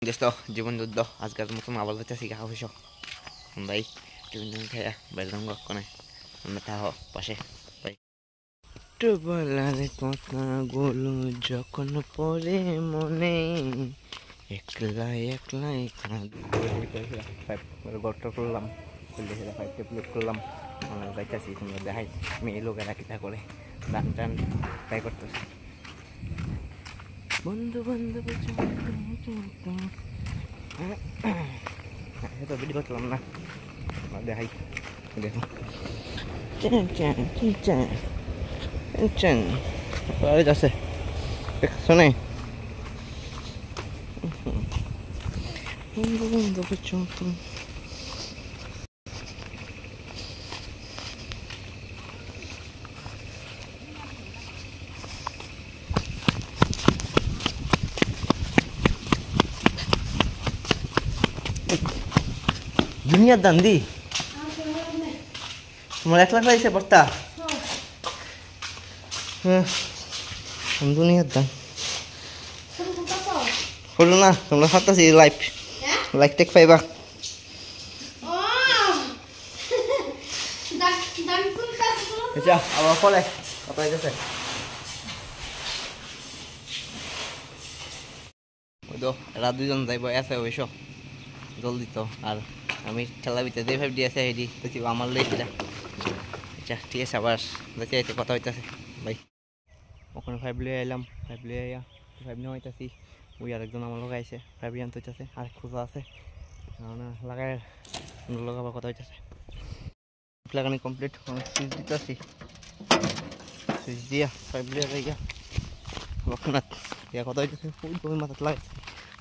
দোস্ত জীবন যুদ্ধ আজকের মতন আবার যাচ্ছি গা অফিস ভাই টিফিন খাইয়া বেলদাম গনে আমরা তাহ পাশে ভাই বলার কথাগুলো যখন পরে মনে একলাই একলাই গর্ত করলাম খুললে সেটা 5টা প্লেট করলাম আমরা যাইতেছি তোমরা দেখাই মেয়ে লোকেরা কিতা করে গান টান ট্রাই করতেছে বন্ধু বন্ধু তো ভিডিও করলাম না দেখাই দেখো আছে শোনে বন্ধু বন্ধু দুনিয়ার দান দি তোমার 1 লাখ লাগছে বর্তা হ্যাঁ দুনিয়ার দান হলো না তোমরা হাঁটতেছি লাইফ টেক পাইবা আচ্ছা আবার ফলে কথা হইতেছে ওই তো এরা দুজন যাইব আছে ওইস জলদি তো আর আমি খেলা ভিতরে যে 5D আছে হেডি দেখি আমার লেগেছিলাম আচ্ছা ঠিক আছে আবার দেখে এতে কথা হইতেছে ভাই ওখানে 5 লিয়ে এলাম 5 লিয়ে আইয়া 5 নিয়ে হইতেছি ওই আরেকজন আমার লোক আইছে 5 আনতে হইতেছে আর খোঁজা আছে লাগায় লোক আবার কথা হইতেছে লাগানি কমপ্লিট সুইচ দিতেছি সুইচ দিয়া 5 লিয়ে যাইয়া লক্ষণাথ ইয়া কথা হইতেছে ওই মাথাত লাগাইছে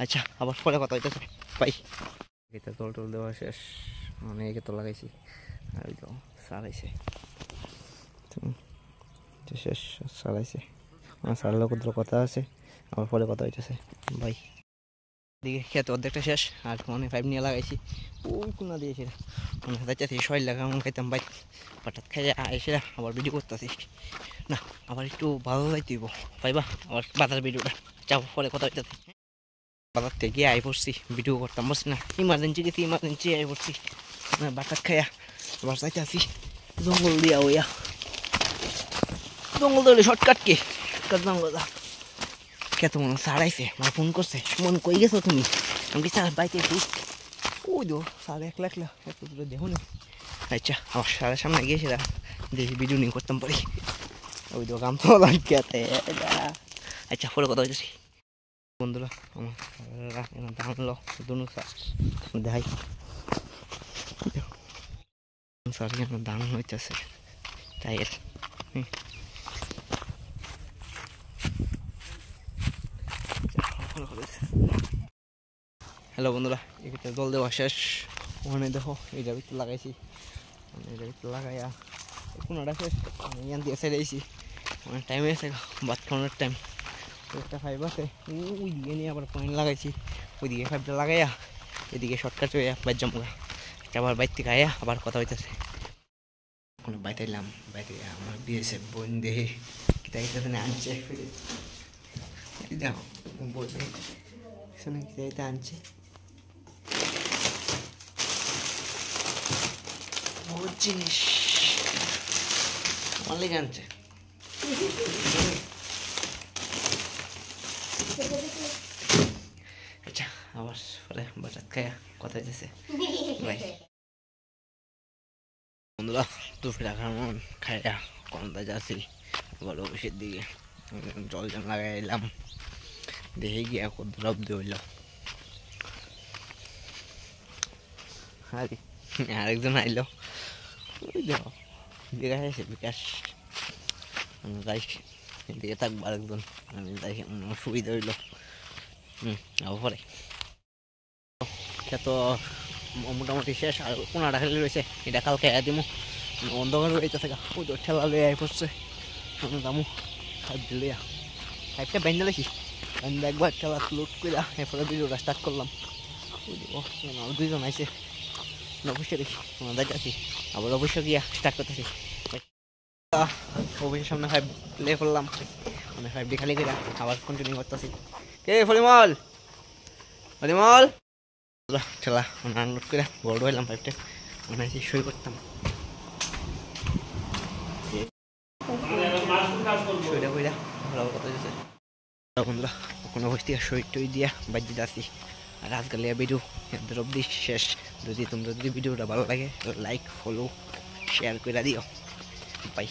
আচ্ছা আবার পরে কথা হইতেছে পাই এটা তোল টোল দেওয়া শেষ অনেকে তো লাগাইছি আর ওই তো সারাইছে শেষ সারাইছে আমার সার লোক কথা আছে আমার পরে কথা হইতেছে ভাই দিকে খেতে অর্ধেকটা শেষ আর মানে 5 নিয়ে লাগাইছি ওই কোনা দিয়েছি মনে যাইতেছি শরীর লাগা মন খাইতাম বাইক হঠাৎ খাইয়া এসে আবার ভিডিও করতেছি না আবার একটু ভালো যাইতে হইব পাইবা আবার বাজার ভিডিওটা যাবো পরে কথা হইতেছে বাজার থেকে আই পড়ছি ভিডিও করতাম বসছি না ইমার্জেন্সি গেছি ইমার্জেন্সি আই পড়ছি বাটাত খাইয়া আবার যাইতে আসি জঙ্গল দিয়া ওইয়া জঙ্গল ধরে শর্টকাট কে জঙ্গল খেতে মনে সারাইছে আমার ফোন করছে মন কই গেছো তুমি আমি কি স্যার বাইতে একটু ওই দো সাড়ে 1 লাখ একটু দেখো নি আচ্ছা আমার সারের সামনে গিয়েছিলাম দেখি ভিডিও নিয়ে করতাম পারি ওই তো কাম তো খেতে আচ্ছা পরে কথা হইতেছি বন্ধুরা আমার দাঁড়ালো দুনো দেখাই স্যার আমার দাম হইতেছে টাইয়ের হ্যালো বন্ধুরা এটা জল দেওয়া শেষ ওখানে দেখো এইটার ভিতরে লাগাইছি এইটার ভিতরে লাগাইয়া কোনোটা শেষ ইয়ান দিয়ে সেরেছি অনেক টাইম হয়েছে ভাত খাওয়ানোর টাইম একটা 5 আছে ওই দিকে নিয়ে আবার পয়েন্ট লাগাইছি ওইদিকে 5টা লাগাইয়া এদিকে শর্টকাট হয়ে বাইর জমগা আবার বাইর থেকে আয়া আবার কথা হইতেছে কোনো বাইতে এলাম বাইরে আমার বিয়েছে বোন দেহে কিতা কিতা আনছে দেখো বলবে শুনে কিতা আনছে বহুত জিনিস আমার লেগে আনছে আচ্ছা আবার পরে বাজার খায়া কথা হইতেছে ভাই বন্ধুরা দুপুরে খাওয়ান খাইয়া কমতা যাচ্ছি আবার অফিসের দিকে জল জল লাগাই এলাম দেখে গিয়ে কত অব্দি হইল আরেকজন আইলো ওই দেখো বিকাশ আছে বিকাশ যাই এদিকে থাকবো আরেকজন আমি যাই সুবিধা হইল আবার পরে খেত মোটামুটি শেষ আর কোনাটা খেলে রয়েছে এটা কালকে দিব অন্ধকার রয়েছে ওই তো ঠেলা লয়ে আই পড়ছে দামু খাইপ দিলে খাইপটা বেঁধে লেছি বেঁধে একবার ঠেলা লোড করে এরপরে ভিডিওটা স্টার্ট করলাম দুইজন আইসে অবশ্যই দেখি তোমার যাইতেছি আবার অবশ্যই গিয়া স্টার্ট করতেছি অবশ্যই সামনে 5 প্লে করলাম মানে 5D খালি করে আবার কন্টিনিউ করতেছি কে ফলিমল অরিমল ঠেলা আনলোড করে বড় হইলাম পাইপটা মনে হয় সই করতাম সইটা কইরা ভালো কথা হয়েছে বন্ধুরা কোনো বসে সই টই দিয়া বাজি যাচ্ছি আর আজকাল ভিডিও এদের অব্দি শেষ যদি ভিডিওটা ভালো লাগে লাইক ফলো শেয়ার করে দিও বাই।